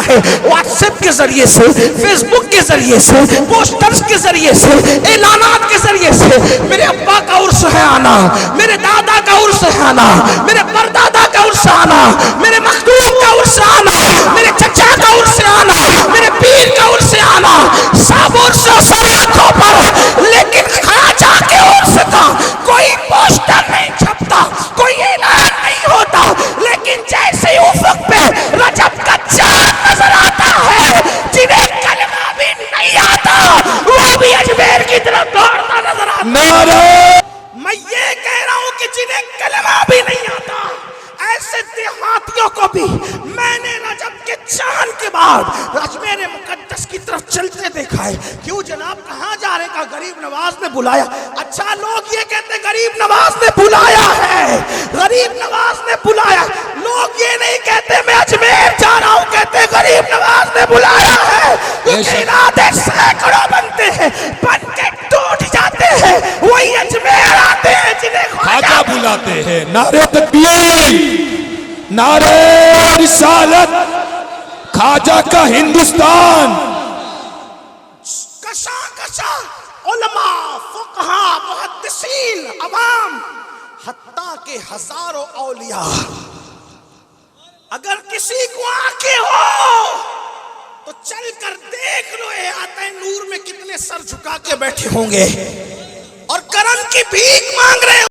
ہے what's app کے ذریعے سے، فیس بک کے ذریعے سے، پوسٹرز کے ذریعے سے، اعلانات کے ذریعے سے میرے ابا کا عرس ہے آنا، میرے دادا کا عرس ہے آنا، میرے پردادا کا عرس آنا، میرے مخدوم کا عرس آنا، میرے چچا کا عرس آنا، میرے پیر کا عرس آنا، سب عرس سر آنکھوں پر، لیکن خواجہ کے عرس کا کوئی پوسٹر نہیں چھپتا، کوئی اعلان نہیں ہوتا، لیکن جیسے افق پہ رجب کا چاند نظر آتا ہے، جنہیں کلمہ بھی نہیں آتا وہ بھی اجمیر کی طرف دوڑتا نظر آتا ہے۔ میں یہ کہہ رہا ہوں کہ جنہیں کلمہ بھی نہیں آتا ایسے دیہاتیوں کو بھی میں نے رجب کے چاند کے بعد اجمیر مقدس کی طرف چلتے دیکھا ہے۔ کیوں جناب کہاں جا رہے؟ کا غریب نواز نے بلایا۔ اچھا لوگ یہ کہتے ہیں غریب نواز نے بلایا ہے، غریب نواز نے بلایا، لوگ یہ نہیں کہتے میں اجمیر جا رہا ہوں، کہتے غریب نواز نے بلایا ہے، کیونکہ ارادے سینکڑوں بنتے ہیں، بن کے ٹوٹ جاتے ہیں، وہی اجمیر آتے ہیں جنہیں خواجہ بلاتے ہیں۔ نعرہ تکبیر، نعرہ رسالت، خواجہ کا ہندوستان۔ کشا کشا علماء، فقہاء، محدثین، عوام، حتیٰ کہ ہزاروں اولیاء، اگر کسی کو آنکھیں ہو تو چل کر دیکھ لو احاطۂ نور میں کتنے سر جھکا کے بیٹھے ہوں گے اور کرم کی بھیک مانگ رہے